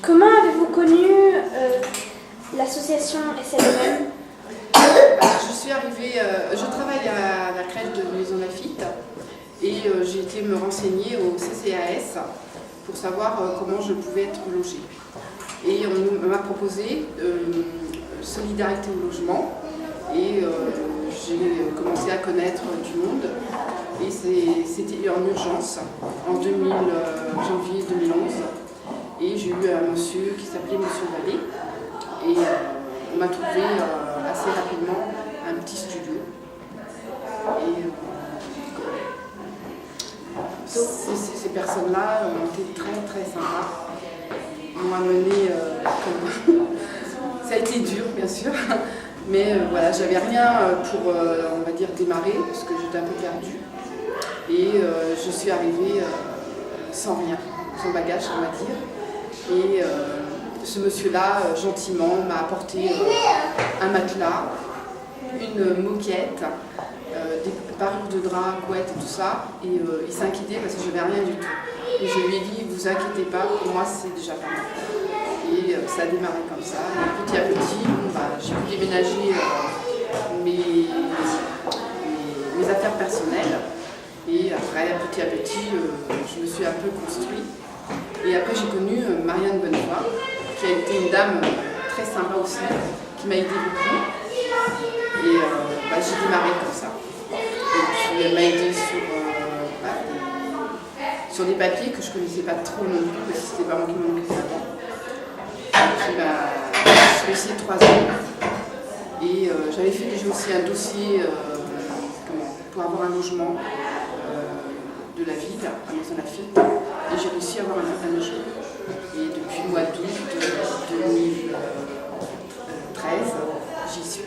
Comment avez-vous connu l'association SLMM? Je suis arrivée, je travaille à la crèche de Maison Lafitte et j'ai été me renseigner au CCAS pour savoir comment je pouvais être logée. Et on m'a proposé Solidarité au logement et j'ai commencé à connaître du monde et c'était en urgence en janvier 2011 et j'ai eu un monsieur qui s'appelait Monsieur Vallée et on m'a trouvé assez rapidement un petit studio et ces personnes-là ont été très sympas, m'ont amené ça a été dur bien sûr, mais voilà, j'avais rien pour on va dire démarrer parce que j'étais un peu perdue et je suis arrivée sans rien, sans bagage on va dire, et ce monsieur-là gentiment m'a apporté un matelas, une moquette, des parures de drap, couettes et tout ça, et il s'inquiétait parce que je n'avais rien du tout. Et je lui ai dit, vous inquiétez pas, pour moi c'est déjà pas mal. Et ça a démarré comme ça. Et petit à petit, j'ai pu déménager mes affaires personnelles. Et après, petit à petit, je me suis un peu construit. Et après, j'ai connu Marianne Bonnefoy, qui a été une dame très sympa aussi, qui m'a aidé beaucoup. Et j'ai démarré comme ça. Et puis elle m'a aidé sur des papiers que je ne connaissais pas trop non plus, parce que c'était pas moi qui m'en occupais avant. Et puis je suis restée 3 ans. Et j'avais fait déjà aussi un dossier pour avoir un logement de la ville, à Maison Lafitte. Et j'ai réussi à avoir un logement. Et depuis le mois d'août 2013, j'y suis.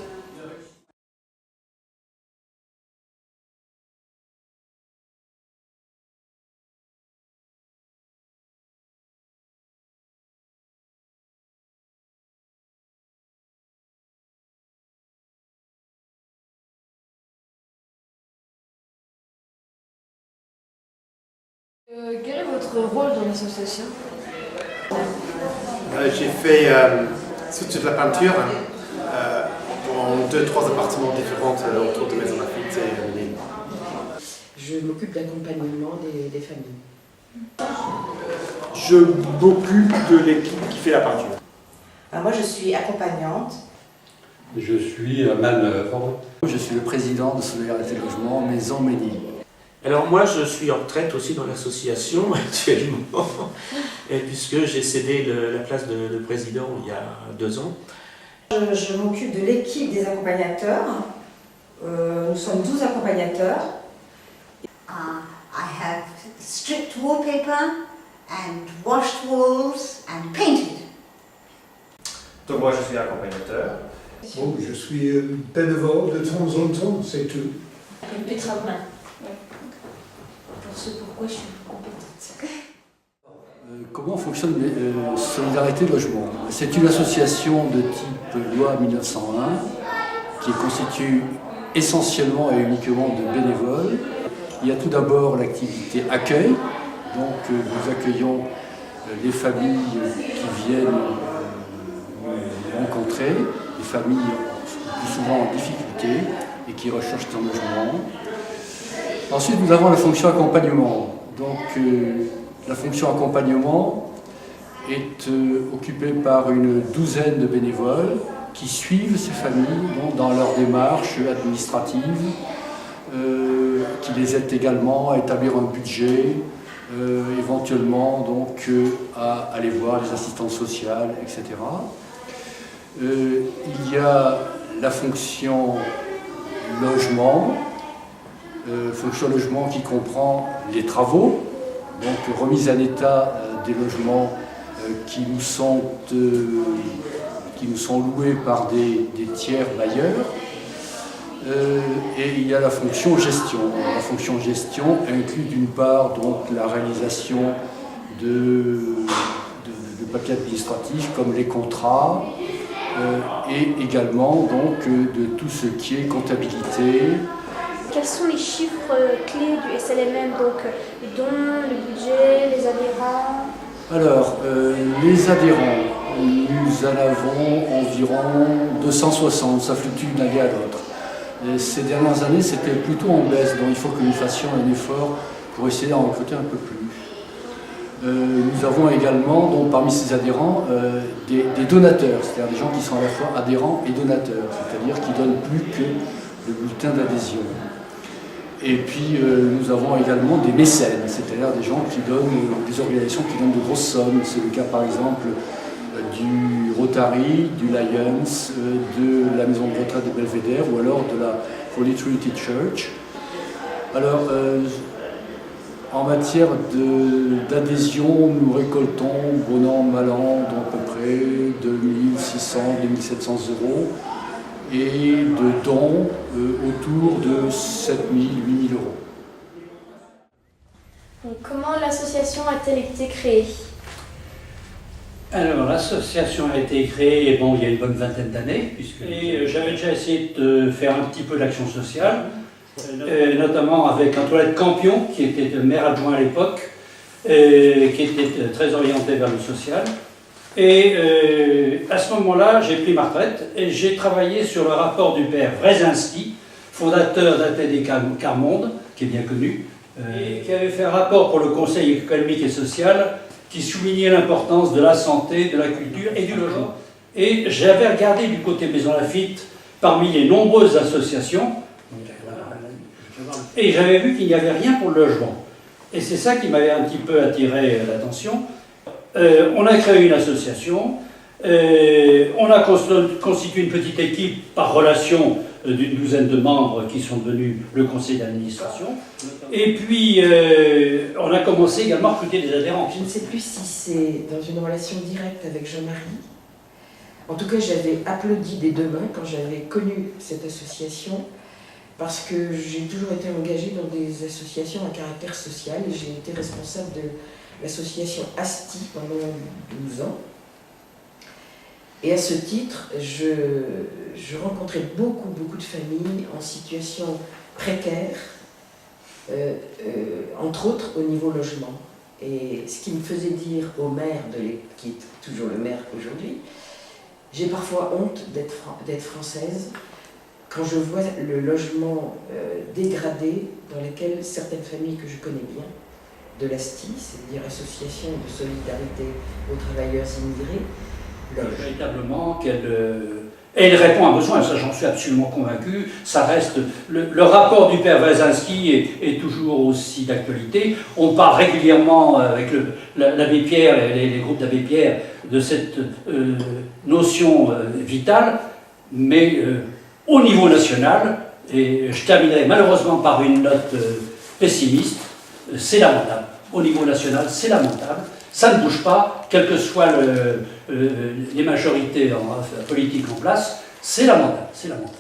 Quel est votre rôle dans l'association? J'ai fait toute la peinture dans 2-3 appartements différents autour de Maison Lafitte et Lille. Je m'occupe d'accompagnement des familles. Je m'occupe de l'équipe qui fait la peinture. Moi, je suis accompagnante. Je suis manœuvre. Je suis le président de Solidarité Logement Maison Ménil. Alors moi, je suis en retraite aussi dans l'association actuellement, et puisque j'ai cédé la place de président il y a 2 ans. Je m'occupe de l'équipe des accompagnateurs. Nous sommes 12 accompagnateurs. I have stripped wallpaper and washed walls and painted. Donc moi, je suis accompagnateur. Bon, je suis bénévole de temps en temps, c'est tout. Une petite main. Pour ce pourquoi je suis compétente. Comment fonctionne Solidarité Logement? C'est une association de type loi 1901 qui constitue essentiellement et uniquement de bénévoles. Il y a tout d'abord l'activité accueil, donc nous accueillons les familles qui viennent nous rencontrer, les familles plus souvent en difficulté et qui recherchent un logement. Ensuite, nous avons la fonction accompagnement. Donc, la fonction accompagnement est occupée par une douzaine de bénévoles qui suivent ces familles dans leur démarche administrative, qui les aident également à établir un budget, éventuellement donc à aller voir les assistantes sociales, etc. Il y a la fonction logement. Fonction logement qui comprend les travaux, donc remise en état des logements qui nous sont loués par des tiers bailleurs. Et il y a la fonction gestion. La fonction gestion inclut d'une part donc la réalisation de papiers administratifs comme les contrats et également donc de tout ce qui est comptabilité. Quels sont les chiffres clés du SLMM, donc les dons, le budget, les adhérents? Alors, les adhérents, nous en avons environ 260, ça fluctue d'une année à l'autre. Ces dernières années, c'était plutôt en baisse, donc il faut que nous fassions un effort pour essayer d'en recruter un peu plus. Nous avons également, donc, parmi ces adhérents, des donateurs, c'est-à-dire des gens qui sont à la fois adhérents et donateurs, c'est-à-dire qui donnent plus que le bulletin d'adhésion. Et puis nous avons également des mécènes, c'est-à-dire des gens qui donnent, des organisations qui donnent de grosses sommes. C'est le cas par exemple du Rotary, du Lions, de la maison de retraite de Belvédère ou alors de la Holy Trinity Church. Alors en matière d'adhésion, nous récoltons, bon an, mal an, d'à peu près 2600, 2700 euros. Et de dons autour de 7 000, 8 000 euros. Donc, comment l'association a-t-elle été créée? Alors, l'association a été créée il y a une bonne vingtaine d'années, et j'avais déjà essayé de faire un petit peu d'action sociale, notamment avec Antoinette Campion, qui était maire adjoint à l'époque, qui était très orienté vers le social. Et à ce moment-là, j'ai pris ma retraite et j'ai travaillé sur le rapport du père Wrezinski, fondateur d'ATD Carmonde, qui est bien connu, et qui avait fait un rapport pour le Conseil économique et social qui soulignait l'importance de la santé, de la culture et du logement. Et j'avais regardé du côté Maison Lafitte, parmi les nombreuses associations, et j'avais vu qu'il n'y avait rien pour le logement. Et c'est ça qui m'avait un petit peu attiré l'attention. On a créé une association, on a constitué une petite équipe par relation d'une douzaine de membres qui sont devenus le conseil d'administration. Et puis, on a commencé également à recruter des adhérents. Je ne sais plus si c'est dans une relation directe avec Jean-Marie. En tout cas, j'avais applaudi des deux mains quand j'avais connu cette association, parce que j'ai toujours été engagée dans des associations à caractère social et j'ai été responsable de l'association ASTI pendant 12 ans. Et à ce titre, je rencontrais beaucoup de familles en situation précaire, entre autres au niveau logement. Et ce qui me faisait dire au maire, qui est toujours le maire aujourd'hui, j'ai parfois honte d'être française quand je vois le logement dégradé dans lequel certaines familles que je connais bien, de l'ASTI, c'est-à-dire Association de solidarité aux travailleurs immigrés, logent. Véritablement elle répond à un besoin, ça j'en suis absolument convaincu. Ça reste le rapport du père Wrezinski est toujours aussi d'actualité. On parle régulièrement avec l'abbé Pierre et les groupes d'abbé Pierre de cette notion vitale, mais au niveau national, et je terminerai malheureusement par une note pessimiste, c'est lamentable. Au niveau national, c'est lamentable. Ça ne bouge pas, quelles que soient les majorités politiques en place. C'est lamentable, c'est lamentable.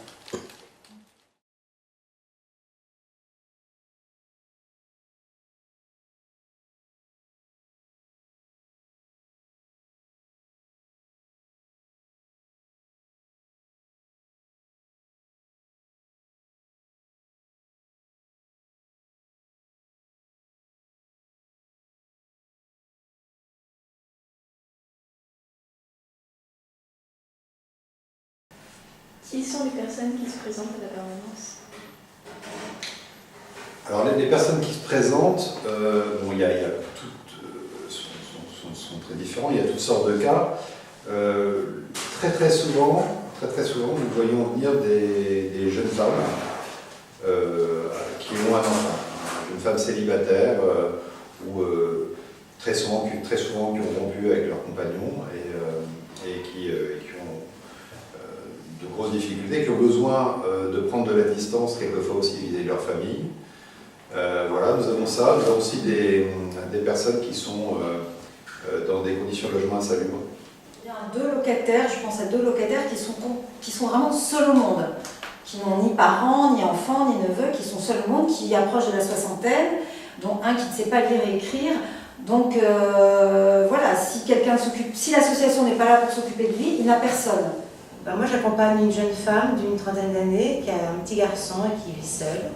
Qui sont les personnes qui se présentent à la permanence? Alors les personnes qui se présentent, bon, il y a toutes, sont très différents, il y a toutes sortes de cas. Très souvent, nous voyons venir des jeunes femmes qui ont un enfant, une femme célibataire ou très souvent qui ont rompu avec leur compagnon et qui ont de grosses difficultés, qui ont besoin de prendre de la distance, quelquefois aussi vis-à-vis de leur famille. Voilà, nous avons ça. Nous avons aussi des personnes qui sont dans des conditions de logement insalubres. Il y a deux locataires, je pense à deux locataires qui sont vraiment seuls au monde, qui n'ont ni parents, ni enfants, ni neveux, qui sont seuls au monde, qui approchent de la soixantaine, dont un qui ne sait pas lire et écrire. Donc voilà, si l'association n'est pas là pour s'occuper de lui, il n'a personne. Moi, j'accompagne une jeune femme d'une trentaine d'années qui a un petit garçon et qui vit seule.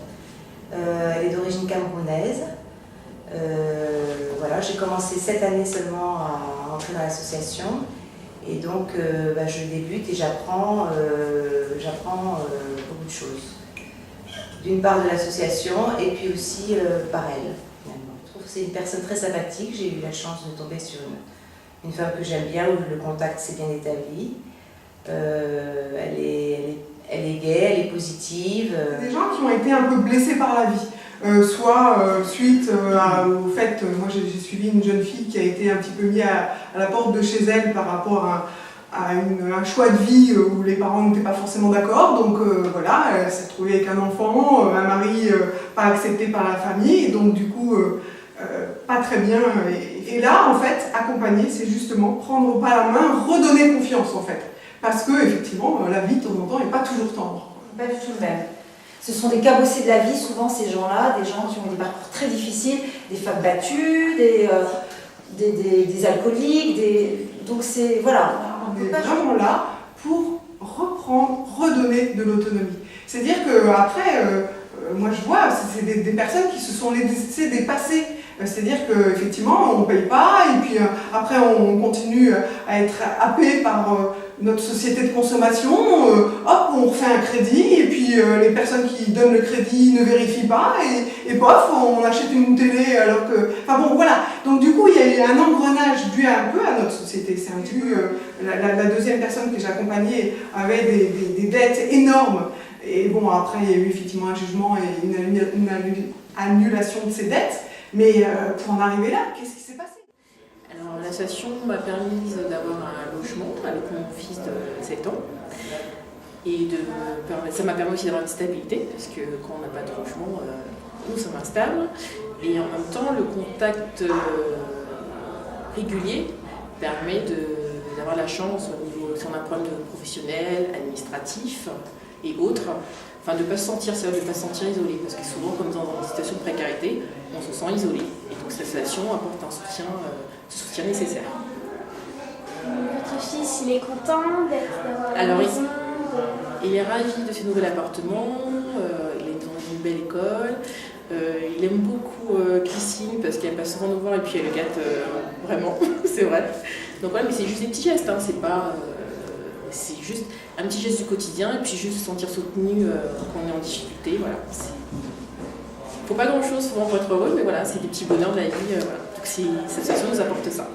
Elle est d'origine camerounaise. Voilà, j'ai commencé cette année seulement à entrer dans l'association. Et donc, je débute et j'apprends beaucoup de choses. D'une part de l'association et puis aussi par elle, finalement. Je trouve que c'est une personne très sympathique. J'ai eu la chance de tomber sur une femme que j'aime bien, où le contact s'est bien établi. Elle est gaie, elle est positive. Des gens qui ont été un peu blessés par la vie. Soit suite au fait, moi j'ai suivi une jeune fille qui a été un petit peu mise à la porte de chez elle par rapport à un choix de vie où les parents n'étaient pas forcément d'accord. Donc voilà, elle s'est retrouvée avec un enfant, un mari pas accepté par la famille, et donc du coup pas très bien. Et là, en fait, accompagner, c'est justement prendre pas la main, redonner confiance en fait. Parce que effectivement, la vie de temps en temps n'est pas toujours tendre. Pas du tout le même. Ce sont des cabossés de la vie, souvent ces gens-là, des gens qui ont des parcours très difficiles, des femmes battues, des alcooliques, donc c'est, voilà. On est vraiment là pour reprendre, redonner de l'autonomie. C'est-à-dire qu'après, moi je vois, c'est des personnes qui se sont laissées dépasser. C'est-à-dire qu'effectivement, on ne paye pas, et puis après on continue à être happé par notre société de consommation, hop, on refait un crédit, et puis les personnes qui donnent le crédit ne vérifient pas, et pof, on achète une télé alors que... Enfin bon, voilà. Donc du coup, il y a eu un engrenage dû un peu à notre société. C'est dû... La deuxième personne que j'accompagnais avait des dettes énormes, et bon, après, il y a eu effectivement un jugement et une annulation de ces dettes, mais pour en arriver là, qu'est-ce qui s'est passé? Alors, l'association m'a permis d'avoir un logement avec mon fils de 7 ans. Et ça m'a permis aussi d'avoir une stabilité, parce que quand on n'a pas de logement, nous sommes instables. Et en même temps, le contact régulier permet d'avoir la chance, au niveau, si on a un problème professionnel, administratif et autres, enfin de ne pas se sentir seul, de ne pas se sentir isolé. Parce que souvent, comme dans une situation de précarité, on se sent isolé. Et donc cette association apporte un soutien nécessaire. Votre fils, il est content d'avoir Alors, une maison. il est ravi de ses nouvel appartement, il est dans une belle école, il aime beaucoup Christine parce qu'elle passe souvent nous voir et puis elle le gâte vraiment, c'est vrai. Donc voilà, mais c'est juste des petits gestes, hein, c'est pas... c'est juste un petit geste du quotidien et puis juste se sentir soutenu quand on est en difficulté, voilà. Faut pas grand chose souvent pour être heureux, mais voilà, c'est des petits bonheurs de la vie, voilà. Donc cette association nous apporte ça.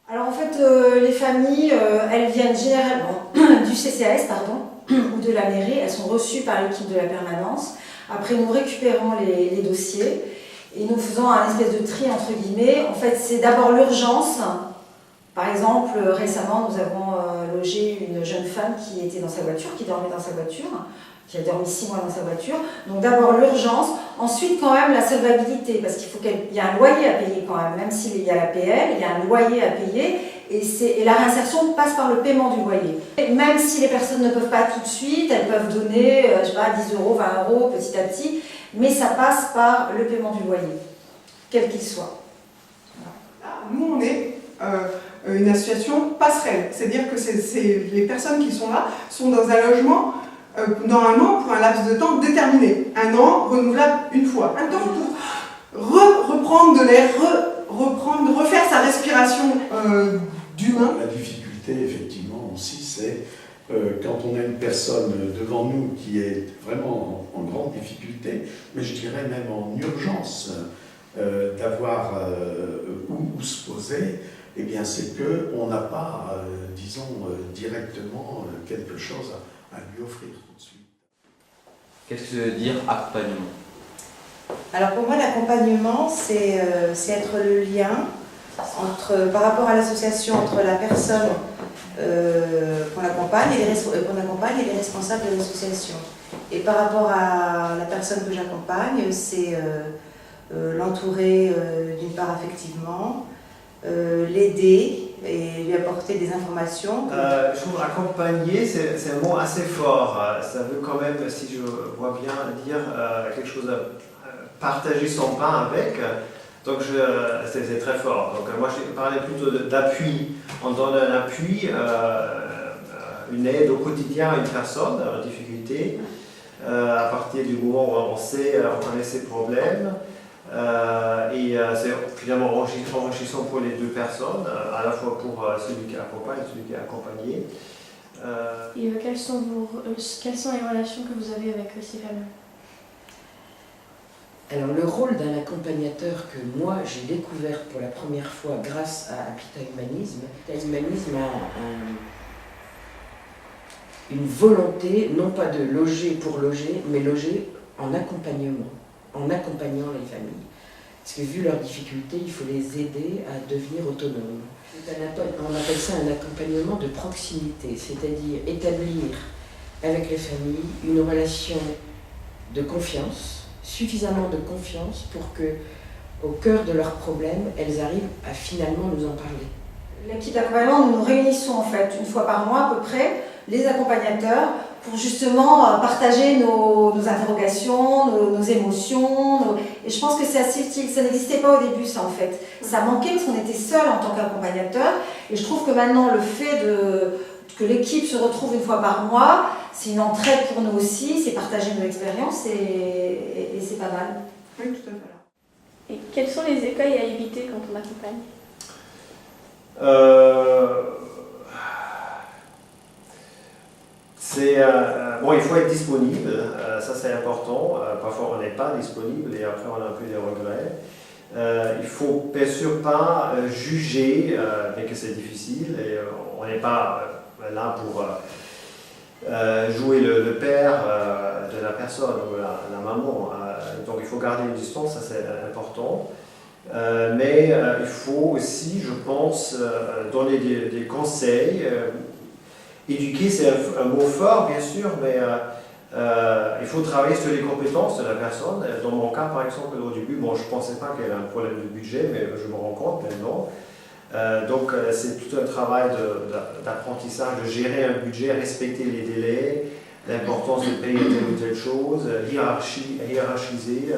Alors en fait, les familles, elles viennent généralement du CCAS, ou de la mairie, elles sont reçues par l'équipe de la permanence. Après, nous récupérons les dossiers et nous faisons un espèce de tri entre guillemets. En fait, c'est d'abord l'urgence. Par exemple, récemment, nous avons logé une jeune femme qui était dans sa voiture, qui dormait dans sa voiture, qui a dormi 6 mois dans sa voiture. Donc d'abord l'urgence, ensuite quand même la solvabilité, parce qu'il faut qu'il y a un loyer à payer quand même s'il y a la PL, il y a un loyer à payer, et la réinsertion passe par le paiement du loyer. Et même si les personnes ne peuvent pas tout de suite, elles peuvent donner, je sais pas, 10 €, 20 € petit à petit, mais ça passe par le paiement du loyer, quel qu'il soit. Voilà. Nous, on est une association passerelle, c'est-à-dire que les personnes qui sont là sont dans un logement normalement pour un laps de temps déterminé, 1 an, renouvelable une fois, un temps pour reprendre de l'air, refaire sa respiration d'humain. La difficulté, effectivement, aussi, c'est quand on a une personne devant nous qui est vraiment en grande difficulté, mais je dirais même en urgence, d'avoir où se poser, eh bien c'est qu'on n'a pas, disons, directement quelque chose à lui offrir tout de suite. Qu'est-ce que ça veut dire accompagnement? Alors pour moi, l'accompagnement, c'est être le lien par rapport à l'association entre la personne qu'on accompagne et les responsables de l'association. Et par rapport à la personne que j'accompagne, c'est l'entourer d'une part affectivement, l'aider et lui apporter des informations. Je trouve accompagner, c'est un mot assez fort. Ça veut quand même, si je vois bien, dire quelque chose à partager son pain avec. Donc c'est très fort. Donc moi je parlais plutôt d'appui. On donne un appui, une aide au quotidien à une personne en difficulté. à partir du moment où on connaît ses problèmes. C'est finalement enrichissant pour les deux personnes, à la fois pour celui qui accompagne et celui qui est accompagné. Et quelles sont les relations que vous avez avec ces familles? Alors le rôle d'un accompagnateur que moi j'ai découvert pour la première fois grâce à Habitat Humanisme, Habitat Humanisme a une volonté non pas de loger pour loger, mais loger en accompagnement, en accompagnant les familles. Parce que vu leurs difficultés, il faut les aider à devenir autonomes. On appelle ça un accompagnement de proximité, c'est-à-dire établir avec les familles une relation de confiance, suffisamment de confiance pour que, au cœur de leurs problèmes, elles arrivent à finalement nous en parler. L'équipe d'accompagnement, nous nous réunissons en fait une fois par mois à peu près, les accompagnateurs, pour justement partager nos interrogations, nos émotions. Et je pense que c'est assez utile. Ça n'existait pas au début, ça en fait. Ça manquait parce qu'on était seuls en tant qu'accompagnateur. Et je trouve que maintenant, le fait que l'équipe se retrouve une fois par mois, c'est une entraide pour nous aussi, c'est partager nos expériences et c'est pas mal. Oui, tout à fait. Et quels sont les écueils à éviter quand on accompagne? Il faut être disponible, ça c'est important. Parfois on n'est pas disponible et après on a un peu des regrets. Il ne faut bien sûr pas juger, mais que c'est difficile et on n'est pas là pour jouer le père de la personne ou la maman. Donc il faut garder une distance, ça c'est important. Mais il faut aussi, je pense, donner des conseils. Éduquer, c'est un mot fort, bien sûr, mais il faut travailler sur les compétences de la personne. Dans mon cas, par exemple, au début, je ne pensais pas qu'il y avait un problème de budget, mais je me rends compte maintenant. Donc, c'est tout un travail d'apprentissage, de gérer un budget, respecter les délais, l'importance de payer telle ou telle chose, hiérarchiser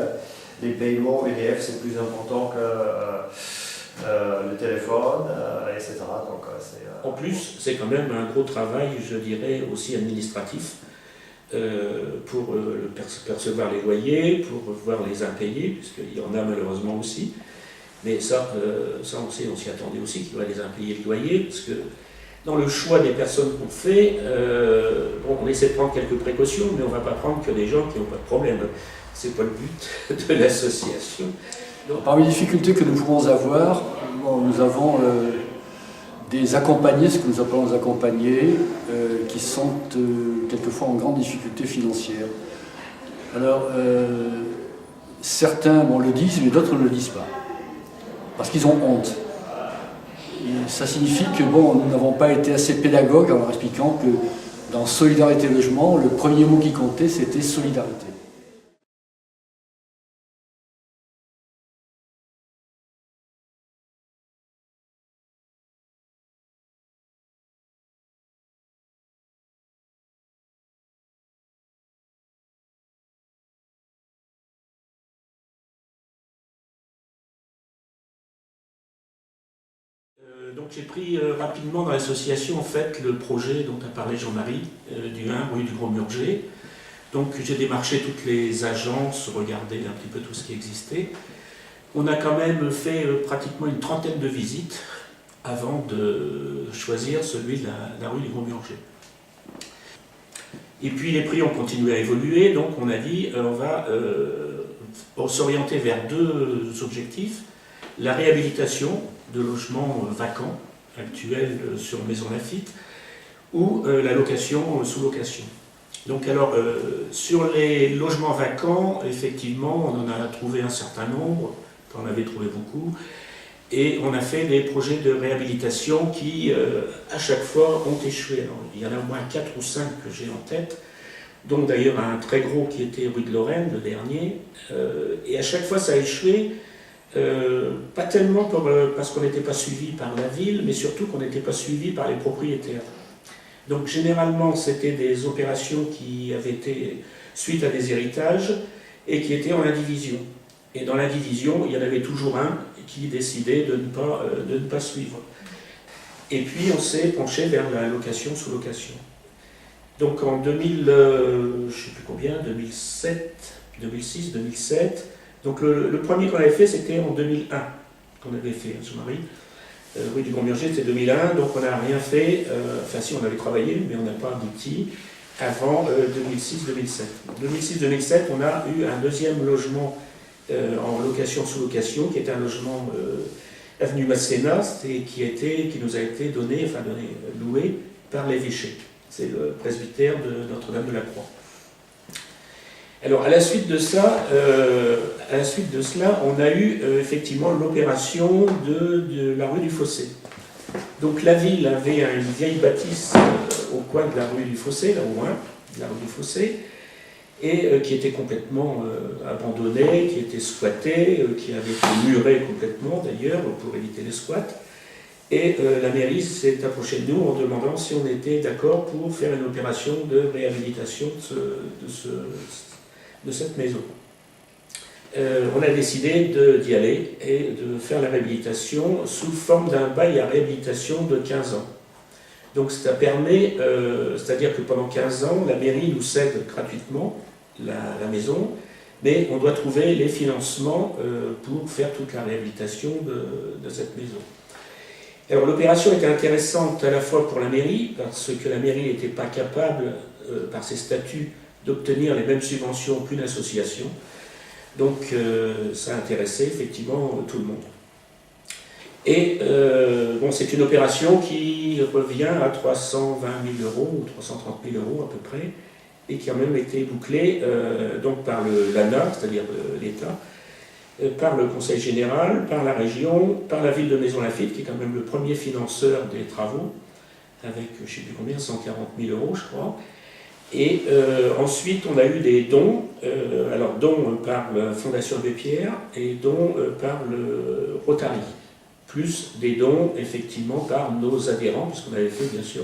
les paiements. EDF, c'est plus important que le téléphone, etc. Donc, en plus, c'est quand même un gros travail, je dirais, aussi administratif, pour percevoir les loyers, pour voir les impayés, puisqu'il y en a malheureusement aussi. Mais ça on s'y attendait aussi, qu'il y aurait des impayés de loyer, parce que dans le choix des personnes qu'on fait, on essaie de prendre quelques précautions, mais on ne va pas prendre que des gens qui n'ont pas de problème. C'est pas le but de l'association. Parmi les difficultés que nous pouvons avoir, nous avons des accompagnés, ce que nous appelons des accompagnés, qui sont quelquefois en grande difficulté financière. Alors, certains le disent, mais d'autres ne le disent pas, parce qu'ils ont honte. Et ça signifie que nous n'avons pas été assez pédagogues en leur expliquant que dans Solidarité Logement, le premier mot qui comptait, c'était solidarité. Donc j'ai pris rapidement dans l'association en fait le projet dont a parlé Jean-Marie, du 1 rue du Gros-Murger. Donc j'ai démarché toutes les agences, regardé un petit peu tout ce qui existait. On a quand même fait pratiquement une trentaine de visites avant de choisir celui de la rue du Gros-Murger. Et puis les prix ont continué à évoluer, donc on a dit on va s'orienter vers deux objectifs. La réhabilitation de logements vacants actuels sur Maison Lafitte ou la location sous-location. Donc alors, sur les logements vacants, effectivement, on en a trouvé un certain nombre, on en avait trouvé beaucoup, et on a fait des projets de réhabilitation qui, à chaque fois, ont échoué. Alors, il y en a au moins 4 ou 5 que j'ai en tête, dont d'ailleurs un très gros qui était rue de Lorraine, le dernier, et à chaque fois ça a échoué. Pas tellement parce qu'on n'était pas suivi par la ville, mais surtout qu'on n'était pas suivi par les propriétaires. Donc généralement c'était des opérations qui avaient été suite à des héritages et qui étaient en indivision. Et dans l'indivision, il y en avait toujours un qui décidait de ne pas suivre. Et puis on s'est penché vers la location sous location. Donc en 2000, je ne sais plus combien, 2007, 2006, 2007. Donc le premier qu'on avait fait, c'était en 2001, qu'on avait fait, Jean-Marie. Rue du Grand-Murger, c'était 2001, donc on n'a rien fait, enfin si on avait travaillé, mais on n'a pas abouti avant 2006-2007. 2006-2007, on a eu un deuxième logement en location-sous-location, qui était un logement avenue Masséna, qui nous a été loué par l'évêché. C'est le presbytère de Notre-Dame-de-la-Croix. Alors, à la suite de cela, on a eu effectivement l'opération de la rue du Fossé. Donc, la ville avait une vieille bâtisse au coin de la rue du Fossé, là au loin, de la rue du Fossé, et qui était complètement abandonnée, qui était squattée, qui avait été murée complètement d'ailleurs pour éviter les squats. Et la mairie s'est approchée de nous en demandant si on était d'accord pour faire une opération de réhabilitation de cette maison. On a décidé d'y aller et de faire la réhabilitation sous forme d'un bail à réhabilitation de 15 ans. Donc ça permet, c'est-à-dire que pendant 15 ans, la mairie nous cède gratuitement la maison, mais on doit trouver les financements pour faire toute la réhabilitation de cette maison. Alors l'opération était intéressante à la fois pour la mairie, parce que la mairie n'était pas capable, par ses statuts, d'obtenir les mêmes subventions qu'une association. Donc ça intéressait effectivement tout le monde. Et bon, c'est une opération qui revient à 320 000 € ou 330 000 € à peu près, et qui a même été bouclée donc par l'ANA, c'est-à-dire l'État, par le Conseil général, par la région, par la ville de Maisons-Laffitte, qui est quand même le premier financeur des travaux, avec je ne sais plus combien, 140 000 € je crois. Et ensuite on a eu des dons, alors dons par la Fondation Abbé Pierre et dons par le Rotary, plus des dons effectivement par nos adhérents, puisqu'on avait fait bien sûr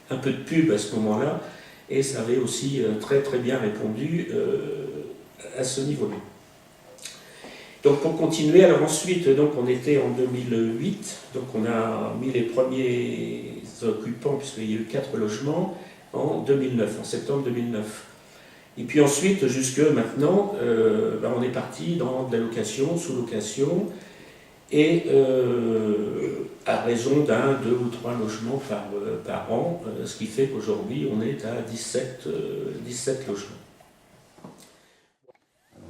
un peu de pub à ce moment-là, et ça avait aussi très très bien répondu à ce niveau-là. Donc pour continuer, alors ensuite, donc on était en 2008, donc on a mis les premiers occupants, puisqu'il y a eu 4 logements, en 2009, en septembre 2009. Et puis ensuite, jusque maintenant, on est parti dans de la location, sous-location, et à raison d'un, 2 ou 3 logements par an, ce qui fait qu'aujourd'hui on est à 17 logements.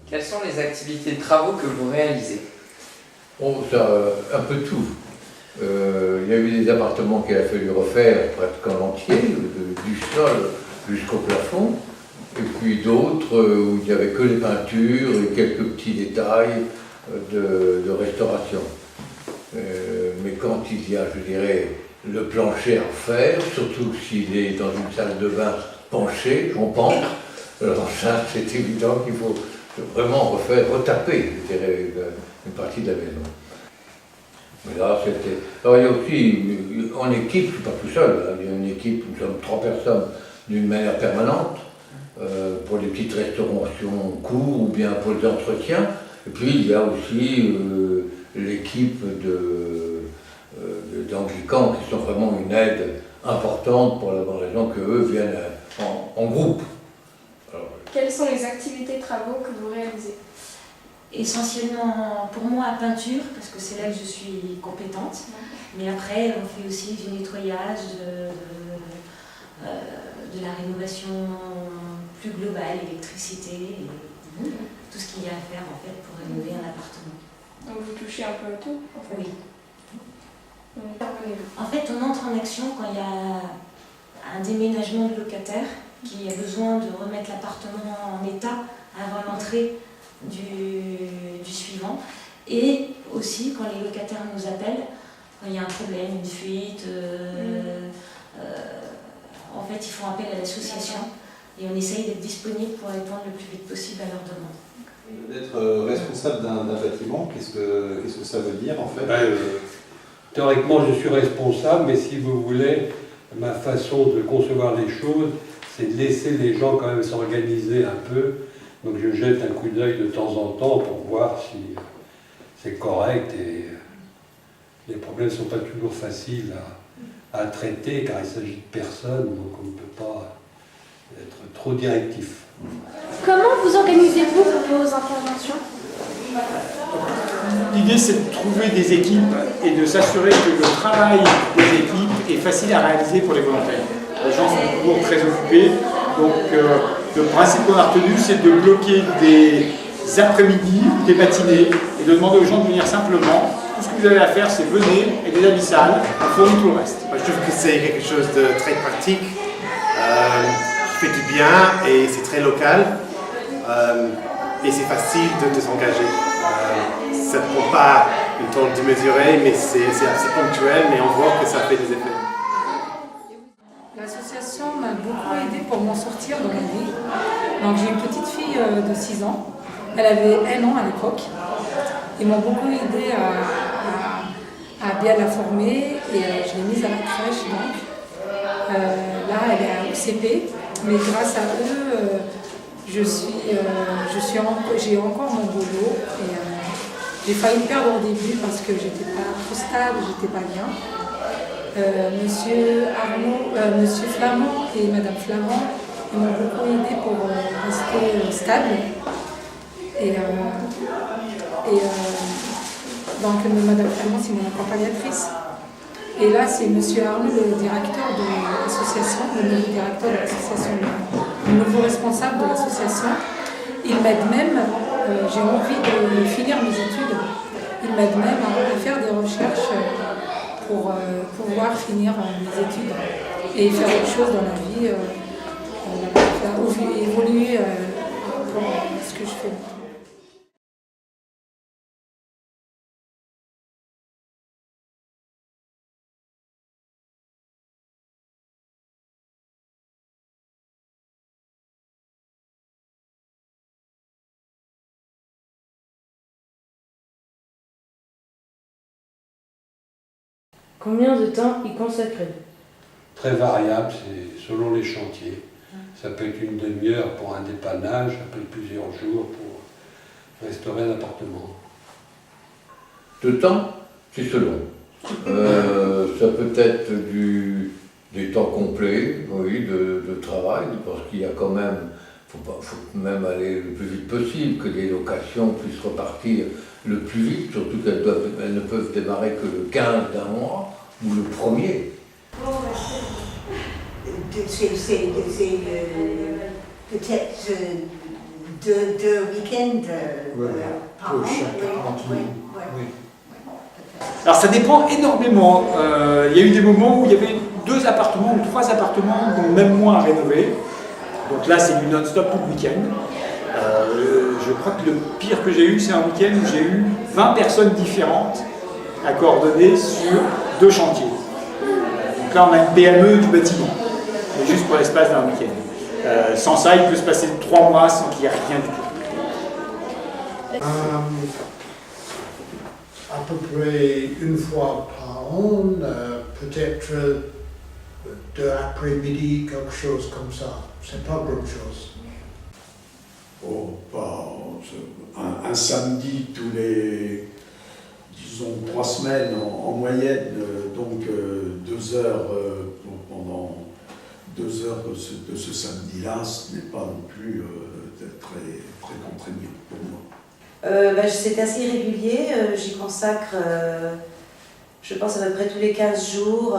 Quelles sont les activités de travaux que vous réalisez? Un peu tout. Il y a eu des appartements qu'il a fallu refaire presque en entier, du sol jusqu'au plafond, et puis d'autres où il n'y avait que les peintures et quelques petits détails de restauration. Mais quand il y a, je dirais, le plancher à refaire, surtout s'il est dans une salle de bain penchée, en pente, alors ça c'est évident qu'il faut vraiment retaper, je dirais, une partie de la maison. Mais là, c'était... Alors il y a aussi, en équipe, je ne suis pas tout seul, hein, il y a une équipe, nous sommes 3 personnes d'une manière permanente, pour les petites restaurations courtes ou bien pour les entretiens. Et puis il y a aussi l'équipe d'anglicans qui sont vraiment une aide importante pour la bonne raison qu'eux viennent en groupe. Alors, quelles sont les activités de travaux que vous réalisez? Essentiellement pour moi peinture, parce que c'est là que je suis compétente. Mais après, on fait aussi du nettoyage, de la rénovation plus globale, électricité, et tout ce qu'il y a à faire en fait pour rénover un appartement. Donc vous touchez un peu à tout en fait. Oui. En fait, on entre en action quand il y a un déménagement de locataire qui a besoin de remettre l'appartement en état avant l'entrée du suivant, et aussi quand les locataires nous appellent, quand il y a un problème, une fuite, en fait ils font appel à l'association et on essaye d'être disponible pour répondre le plus vite possible à leurs demandes. D'être responsable d'un bâtiment, qu'est-ce que ça veut dire en fait? Théoriquement je suis responsable, mais si vous voulez, ma façon de concevoir les choses, c'est de laisser les gens quand même s'organiser un peu. Donc je jette un coup d'œil de temps en temps pour voir si c'est correct, et les problèmes ne sont pas toujours faciles à traiter car il s'agit de personnes, donc on ne peut pas être trop directif. Comment vous organisez-vous pour vos interventions? L'idée, c'est de trouver des équipes et de s'assurer que le travail des équipes est facile à réaliser pour les volontaires. Les gens sont toujours très occupés, donc le principe qu'on a retenu, c'est de bloquer des après-midi, des matinées, et de demander aux gens de venir simplement. Tout ce que vous avez à faire, c'est venir, et des abyssales, on fournit tout le reste. Je trouve que c'est quelque chose de très pratique, qui fait du bien, et c'est très local, et c'est facile de s'engager. Ça ne prend pas un temps démesuré, mais c'est assez ponctuel, mais on voit que ça fait des effets. L'association m'a beaucoup aidée pour m'en sortir dans la vie. Donc j'ai une petite fille de 6 ans. Elle avait 1 an à l'époque. Ils m'ont beaucoup aidée à bien la former et je l'ai mise à la crèche. Donc. Là, elle est à UCP, mais grâce à eux, j'ai encore mon boulot. Et, j'ai failli me perdre au début parce que j'étais pas trop stable, j'étais pas bien. Monsieur Flamand et Madame Flamand m'ont beaucoup aidé pour rester stable. Donc Madame Flamand, c'est mon accompagnatrice. Et là, c'est Monsieur Arnaud, le directeur de l'association, le nouveau directeur de l'association, le nouveau responsable de l'association. Il m'aide même, j'ai envie de finir mes études, il m'aide même à faire des recherches pour pouvoir finir mes études et faire autre chose dans la vie, faire évoluer pour ce que je fais. Combien de temps y consacrer? Très variable, c'est selon les chantiers. Ça peut être une demi-heure pour un dépannage, ça peut être plusieurs jours pour restaurer un appartement. De temps, c'est selon. Ça peut être des temps complets, oui, de travail, parce qu'il y a quand même, faut même aller le plus vite possible, que les locations puissent repartir le plus vite, surtout qu'elles ne peuvent démarrer que le 15 d'un mois ou le 1er. C'est peut-être deux week-ends par an. Alors ça dépend énormément. Il y a eu des moments où il y avait 2 appartements ou 3 appartements, dont même moins à rénover. Donc là, c'est du non-stop tout le week-end. Je crois que le pire que j'ai eu, c'est un week-end où j'ai eu 20 personnes différentes à coordonner sur 2 chantiers. Donc là, on a une PME du bâtiment, mais juste pour l'espace d'un week-end. Sans ça, il peut se passer 3 mois sans qu'il y ait rien du tout. À peu près 1 fois par an, peut-être 2 après-midi, quelque chose comme ça. C'est pas grand chose. Oh, un samedi tous les, disons, 3 semaines en moyenne, donc 2 heures pendant 2 heures de ce samedi-là, ce n'est pas non plus très, très contraignant pour moi. C'est assez irrégulier, j'y consacre, je pense à peu près tous les 15 jours,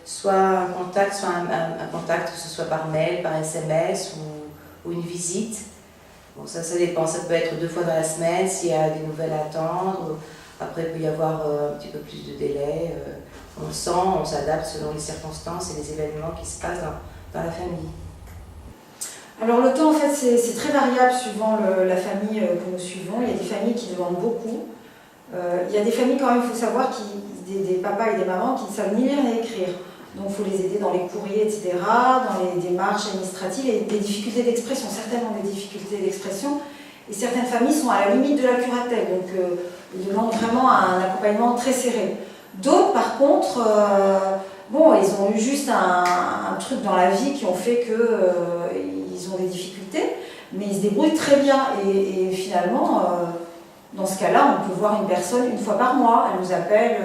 soit un contact, soit un contact, que ce soit par mail, par SMS ou une visite. Bon, ça dépend, ça peut être 2 fois dans la semaine s'il y a des nouvelles à attendre. Après, il peut y avoir un petit peu plus de délai. On s'adapte selon les circonstances et les événements qui se passent dans la famille. Alors le temps, en fait, c'est très variable suivant la famille que nous suivons. Il y a des familles qui demandent beaucoup. Il y a des familles, quand même, il faut savoir, des papas et des mamans qui ne savent ni lire ni écrire. Donc il faut les aider dans les courriers, etc., dans les démarches administratives et des difficultés d'expression, certainement des difficultés d'expression. Et certaines familles sont à la limite de la curatelle, donc ils demandent vraiment un accompagnement très serré. D'autres, par contre, ils ont eu juste un truc dans la vie qui ont fait qu'ils ont des difficultés, mais ils se débrouillent très bien. Et finalement, dans ce cas-là, on peut voir une personne 1 fois par mois, elle nous appelle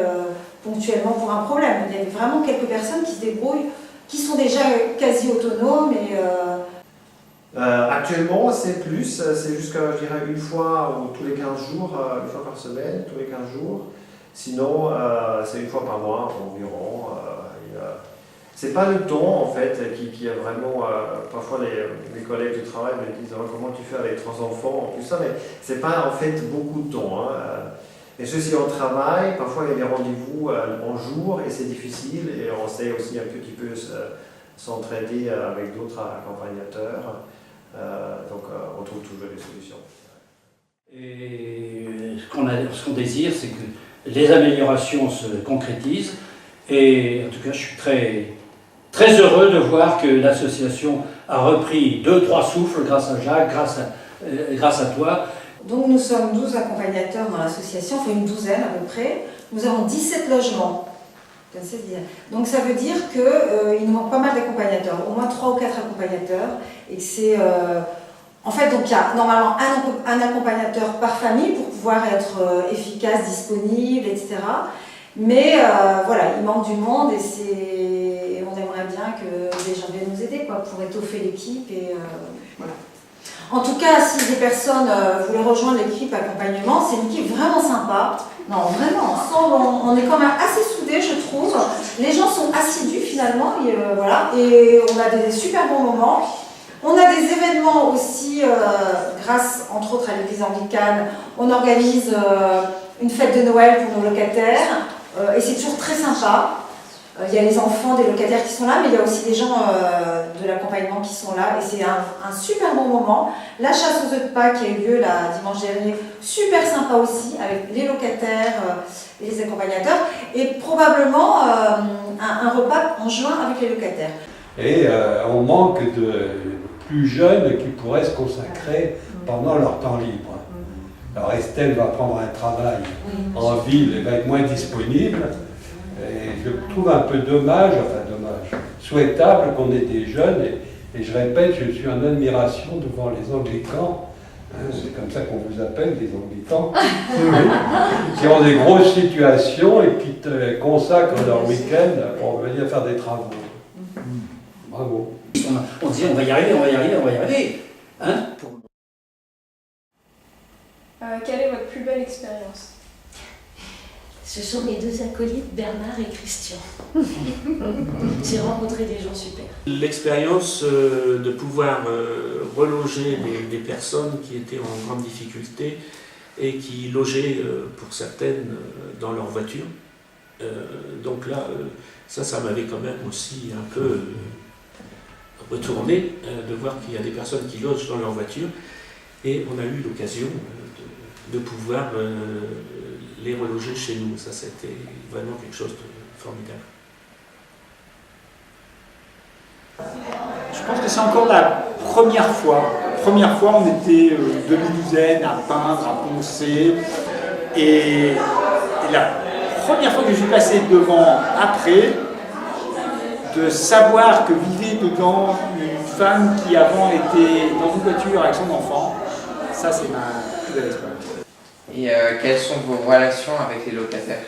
ponctuellement pour un problème. Il y a vraiment quelques personnes qui se débrouillent qui sont déjà quasi autonomes et actuellement, c'est plus, c'est jusqu'à, je dirais, une fois ou tous les 15 jours, une fois par semaine, tous les 15 jours. Sinon, c'est une fois par mois environ. C'est pas le temps, en fait, qui est vraiment... parfois, les collègues du travail me disent comment tu fais avec 3 enfants, tout ça, mais c'est pas, en fait, beaucoup de temps. Et ceci, on travaille, parfois, il y a des rendez-vous en jour, et c'est difficile, et on sait aussi un petit peu s'entraider avec d'autres accompagnateurs. Donc on trouve toujours des solutions. Et ce qu'on désire, c'est que les améliorations se concrétisent. Et en tout cas, je suis très heureux de voir que l'association a repris 2-3 souffles grâce à Jacques, grâce à toi. Donc nous sommes 12 accompagnateurs dans l'association, enfin une douzaine à peu près. Nous avons 17 logements. Donc ça veut dire qu'il nous manque pas mal d'accompagnateurs, au moins 3 ou 4 accompagnateurs. Et que c'est... En fait, donc il y a normalement un accompagnateur par famille pour pouvoir être efficace, disponible, etc. Mais voilà, il manque du monde et on aimerait bien que des gens viennent nous aider quoi, pour étoffer l'équipe. Voilà. En tout cas, si des personnes voulaient rejoindre l'équipe accompagnement, c'est une équipe vraiment sympa. Non, vraiment, ensemble, on est quand même assez soudés, je trouve. Les gens sont assidus finalement, voilà, et on a des super bons moments. On a des événements aussi, grâce entre autres à l'église anglicane. On organise une fête de Noël pour nos locataires, et c'est toujours très sympa. Il y a les enfants des locataires qui sont là, mais il y a aussi des gens de l'accompagnement qui sont là, et c'est un super bon moment. La chasse aux œufs de Pâques qui a eu lieu dimanche dernier, super sympa aussi, avec les locataires et les accompagnateurs, et probablement un repas en juin avec les locataires. Et on manque de plus jeunes qui pourraient se consacrer pendant leur temps libre. Alors Estelle va prendre un travail en ville et va être moins disponible. Et je trouve un peu dommage, souhaitable qu'on ait des jeunes, et je répète, je suis en admiration devant les anglicans, c'est comme ça qu'on vous appelle, des anglicans, qui ont des grosses situations et qui te consacrent leur week-end pour venir faire des travaux. Bravo. On dit on va y arriver. Hein quelle est votre plus belle expérience? Ce sont mes 2 acolytes, Bernard et Christian. J'ai rencontré des gens super. L'expérience de pouvoir reloger des personnes qui étaient en grande difficulté et qui logeaient pour certaines dans leur voiture. Donc là, ça m'avait quand même aussi un peu retourné de voir qu'il y a des personnes qui logent dans leur voiture, et on a eu l'occasion de pouvoir les reloger chez nous. Ça, c'était vraiment quelque chose de formidable. Je pense que c'est encore la première fois. Première fois, on était demi-douzaine à peindre, à poncer. Et la première fois que je suis passé devant, après, de savoir que vivait dedans une femme qui avant était dans une voiture avec son enfant, ça c'est ma plus belle expérience. Et quelles sont vos relations avec les locataires?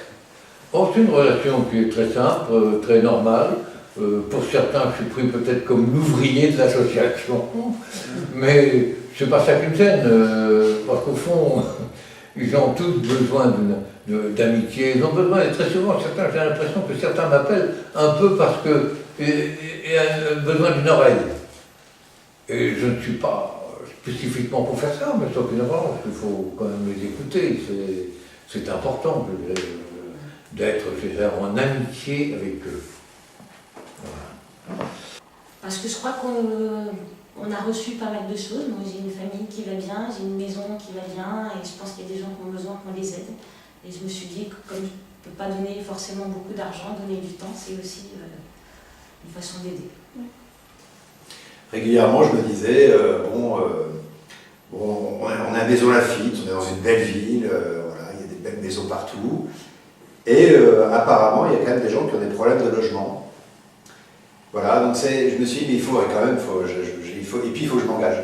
C'est une relation qui est très simple, très normale. Pour certains, je suis pris peut-être comme l'ouvrier de l'association, mais c'est pas ça qui me gêne, parce qu'au fond, ils ont tous besoin d'amitié, ils ont besoin, et très souvent, certains, j'ai l'impression que certains m'appellent un peu parce qu'ils ont besoin d'une oreille. Et je ne suis pas spécifiquement pour faire ça, mais sauf qu'évidemment, il faut quand même les écouter, c'est important d'être en amitié avec eux. Voilà. Parce que je crois qu'on a reçu pas mal de choses. Moi, j'ai une famille qui va bien, j'ai une maison qui va bien, et je pense qu'il y a des gens qui ont besoin qu'on les aide. Et je me suis dit que comme je ne peux pas donner forcément beaucoup d'argent, donner du temps, c'est aussi une façon d'aider. Régulièrement, je me disais, on a une maison Lafitte, on est dans une belle ville, voilà, il y a des belles maisons partout. Et apparemment, il y a quand même des gens qui ont des problèmes de logement. Voilà, donc je me suis dit, mais il faut quand même, et puis il faut que je m'engage.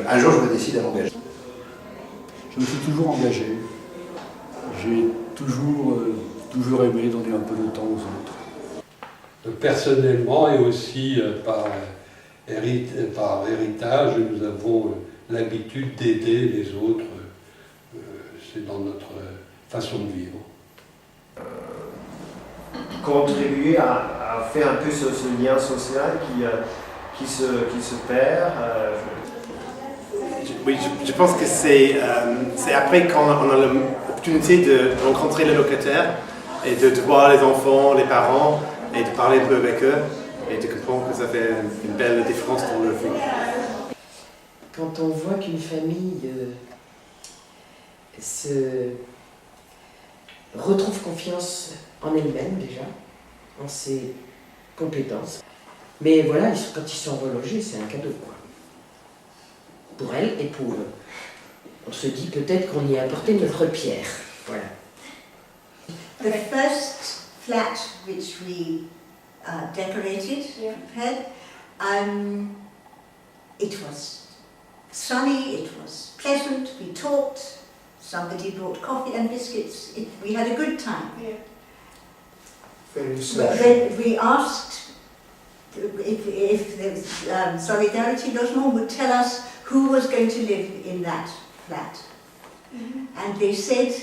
Un jour, je me décide à m'engager. Je me suis toujours engagé. J'ai toujours aimé donner un peu de temps aux autres. personnellement et aussi par héritage, nous avons l'habitude d'aider les autres. C'est dans notre façon de vivre. Contribuer à faire un peu ce lien social qui se perd. Oui, je pense que c'est après quand on a l'opportunité de rencontrer les locataires et de voir les enfants, les parents et de parler un peu avec eux et de comprendre que ça fait une belle différence dans leur vie. Quand on voit qu'une famille se retrouve confiance en elle-même déjà, en ses compétences, mais voilà, quand ils sont relogés, c'est un cadeau, quoi. Pour elle et pour eux. On se dit peut-être qu'on y a apporté notre pierre. Voilà. The first flat which we decorated, prepared, it was sunny, it was pleasant, we talked, somebody brought coffee and biscuits, we had a good time. But then we asked if the Solidarity Logement would tell us who was going to live in that flat. And they said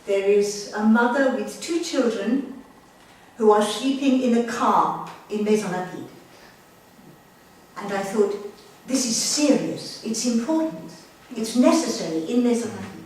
there is a mother with 2 children who are sleeping in a car in Maison-Lapide. And I thought, this is serious, it's important, it's necessary in Maison-Lapide.